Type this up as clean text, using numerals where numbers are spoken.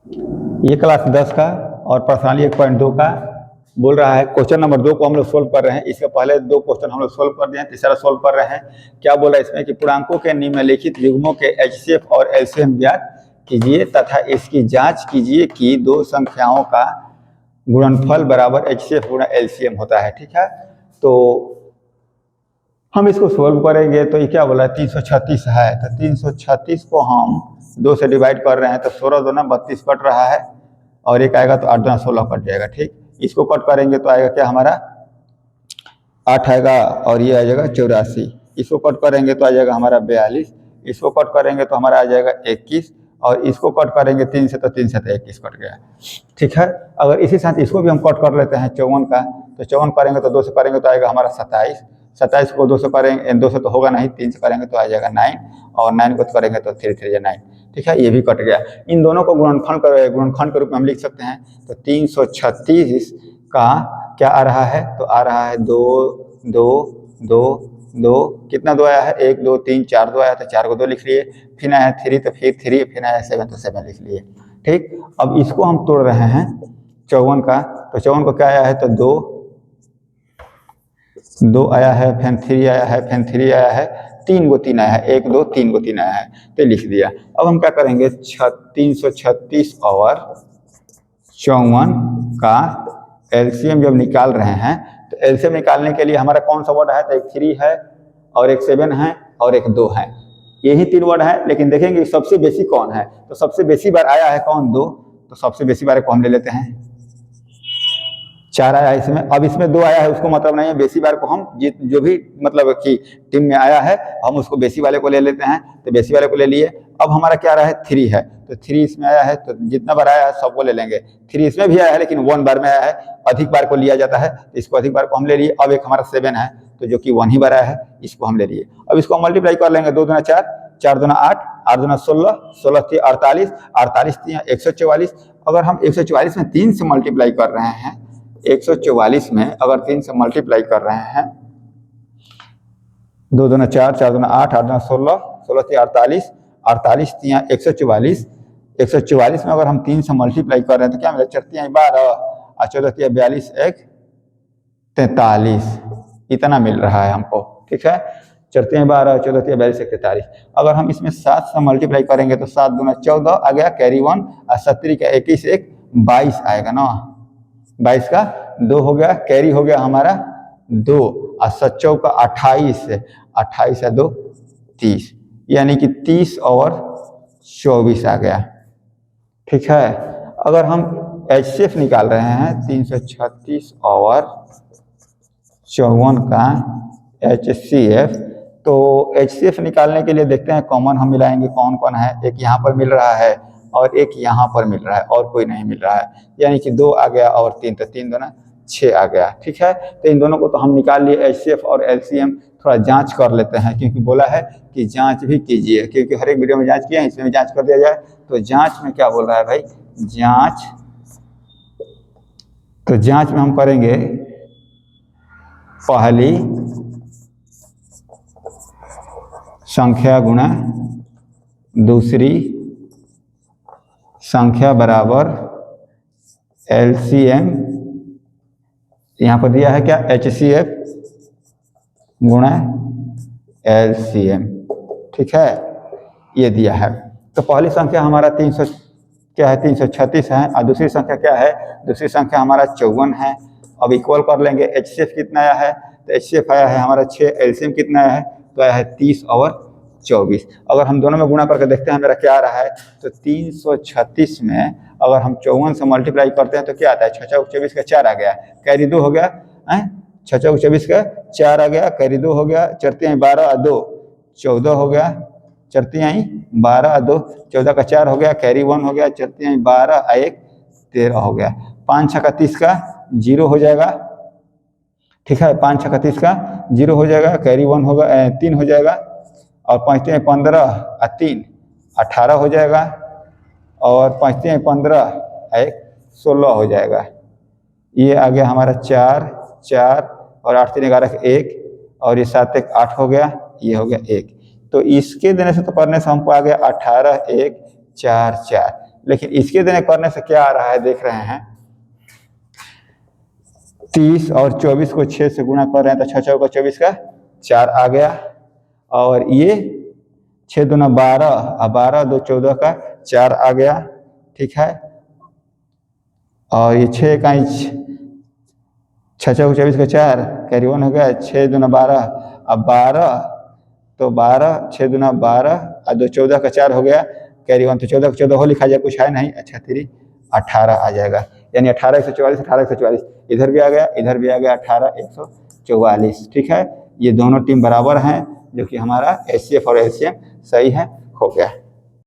ये क्लास 10 का और प्रश्नावली 1.2 का बोल रहा है। क्वेश्चन नंबर 2 को हम लोग सोल्व कर रहे हैं। इसके पहले 2 क्वेश्चन हम लोग सोल्व कर दिए हैं, तीसरा सोल्व कर रहे हैं। क्या बोला इसमें कि पूर्णांकों के निम्नलिखित युग्मों के एचसीएफ और एलसीएम ज्ञात कीजिए तथा इसकी जांच कीजिए कि दो संख्याओं का गुणनफल बराबर एचसीएफ गुणा एलसीएम होता है। ठीक है, तो हम इसको सोल्व करेंगे। तो ये क्या बोला है, 336 है, तो 336 को हम 2 से डिवाइड कर रहे हैं, तो 16 2 32 कट रहा है, और एक आएगा तो 8 2 16 कट जाएगा। ठीक, इसको कट करेंगे तो आएगा क्या हमारा 8 आएगा, और ये आ जाएगा 84। इसको कट करेंगे तो आ जाएगा हमारा 42। इसको कट करेंगे तो हमारा आ जाएगा 21, और इसको कट करेंगे 3 से तो 3 से तो 21 कट गया। ठीक है, अगर इसी साथ इसको भी हम कट कर लेते हैं 54 का, तो 54 करेंगे तो 2 से करेंगे तो आएगा हमारा 27। 27 को 2 से करेंगे, 2 से तो होगा नहीं, 3 से करेंगे तो आ जाएगा 9, और 9 को करेंगे तो 3 3 9। ठीक है, ये भी कट गया। इन दोनों को गुणनखंड के रूप में हम लिख सकते हैं। तो 336 का क्या आ रहा है, तो आ रहा है 2 2 2 2, कितना 2 आया है, 1 2 3 4 2 आया, तो 4 को 2 लिख लिए। फिर आया 3 तो फिर 3, फिर आया 7 तो 7 लिख लिए। ठीक, अब इसको हम तोड़ रहे हैं 54 का, तो 54 को क्या आया है, तो 2 2 आया है, फिर 3 आया है, फिर 3 आया है, 3 को 3 आया है, 1 2 3 को 3 आया है, तो लिख दिया। अब हम क्या करेंगे, 336 और 54 का एलसीएम जब निकाल रहे हैं, तो एलसीएम निकालने के लिए हमारा कौन सा वर्ड है, तो एक 3 है, और एक 7 है, और एक 2 है। यही 3 वर्ड है, लेकिन देखेंगे सबसे बेसी कौन है, तो सबसे बेसी बार आया है कौन, 2, तो सबसे बेसी बार को हम ले लेते हैं। 4 आया है इसमें, अब इसमें 2 आया है, उसको मतलब नहीं है, बेसी बार को हम जो भी मतलब कि टीम में आया है हम उसको बेसी वाले को ले लेते हैं, तो बेसी वाले को ले लिए। अब हमारा क्या रहा है, 3 है, तो 3 इसमें आया है, तो जितना बार आया है सबको ले लेंगे। 3 इसमें भी आया है, लेकिन 1 बार में आया है, अधिक बार को लिया जाता है, तो इसको अधिक बार को हम ले लिए। अब एक हमारा 7 है, तो जो कि 1 ही बार आया है, इसको हम ले लिए। अब इसको मल्टीप्लाई कर लेंगे, 2 दूना 4, 4 दूना 8, 8 दूना 16, 16 3 48, 48 3 144। अगर हम 144 में 3 से मल्टीप्लाई कर रहे हैं, 144 में अगर 3 से मल्टीप्लाई कर रहे हैं, 2 दूना 4, 4 दूना 8, 8 दूना 16, 16 3 48, 48 3 144। 144 में अगर हम 3 से मल्टीप्लाई कर रहे हैं तो क्या मिला, 4 3 12 और 14 3 42 1 43, इतना मिल रहा है हमको। ठीक है, 4 3 12 14 3 42 1 43। अगर हम इसमें 7 से मल्टीप्लाई करेंगे तो 7 दूना 14 आ गया, कैरी 1, और 70 का 21 1 22 आएगा ना, 22 का 2 हो गया, कैरी हो गया हमारा 2, और 7 का 28, 28 या 2 30, यानी कि 30 और 24 आ गया। ठीक है, अगर हम एचसीएफ निकाल रहे हैं 336 और 54 का एचसीएफ, तो एचसीएफ निकालने के लिए देखते हैं कॉमन हम मिलाएंगे कौन कौन है। एक यहाँ पर मिल रहा है, और एक यहाँ पर मिल रहा है, और कोई नहीं मिल रहा है, यानी कि 2 आ गया और 3, तो 3 दूना 6 आ गया। ठीक है, तो इन दोनों को तो हम निकाल लिए, एचसीएफ और एलसीएम। थोड़ा जांच कर लेते हैं, क्योंकि बोला है कि जांच भी कीजिए, क्योंकि हर एक वीडियो में जांच किया है, इसमें भी जांच कर दिया जाए। तो जांच में क्या बोल रहा है भाई, जांच, तो जांच में हम करेंगे पहली संख्या गुणा दूसरी संख्या बराबर एलसीएम, यहाँ पर दिया है क्या, एचसीएफ गुणा एलसीएम। ठीक है, ये दिया है। तो पहली संख्या हमारा 300 क्या है, 336 है, और दूसरी संख्या क्या है, दूसरी संख्या हमारा 54 है। अब इक्वल कर लेंगे, एचसीएफ कितना आया है, तो एचसीएफ आया है हमारा 6, एलसीएम कितना आया है, तो आया है 30 और 24। अगर हम दोनों में गुणा करके देखते हैं मेरा क्या आ रहा है, तो 336 में अगर हम 54 से मल्टीप्लाई करते हैं तो क्या आता है, 6 चौक 24 का 4 आ गया, कैरी 2 हो गया, 6 चौक 24 का 4 आ गया, कैरी 2 हो गया, 4 3 12 और 2 14 हो गया, 4 3 12 और 2 14 का 4 हो गया, कैरी 1 हो गया, 4 3 12 और 1 13 हो गया, 5 6 का 30 का 0 हो जाएगा। ठीक है, 5 6 का 30 का 0 हो जाएगा, कैरी 1 होगा 3 हो जाएगा, और 5 3 15 और 3 18 हो जाएगा, और 5 3 15 1 16 हो जाएगा। ये आ गया हमारा 4 4, और 8 3 11 1, और ये 7 1 8 हो गया, ये हो गया 1। तो इसके देने से तो करने से हमको आ गया 18 1 4 4, लेकिन इसके देने करने से क्या आ रहा है देख रहे हैं, 30 और 24 को 6 से गुणा कर रहे हैं तो 6 चौका 24 का 4 आ गया, और ये 6 दूना 12 और 12 2 14 का 4 आ गया, ठीक है। और ये 6 का 6 चौका 24 का 4 कैरी 1 हो गया, 6 दूना 12 अब 12 तो 12 6 दूना 12 और 2 14 का 4 हो गया, कैरी 1 तो 14 का 14 हो लिखा जाए, कुछ है नहीं, अच्छा 3 18 आ जाएगा, यानी 18 144 18 144 इधर भी आ गया, इधर भी आ गया, 18 144, ठीक है। ये दोनों टीम बराबर हैं, जो कि हमारा एचसीएफ और एलसीएम सही है, हो गया।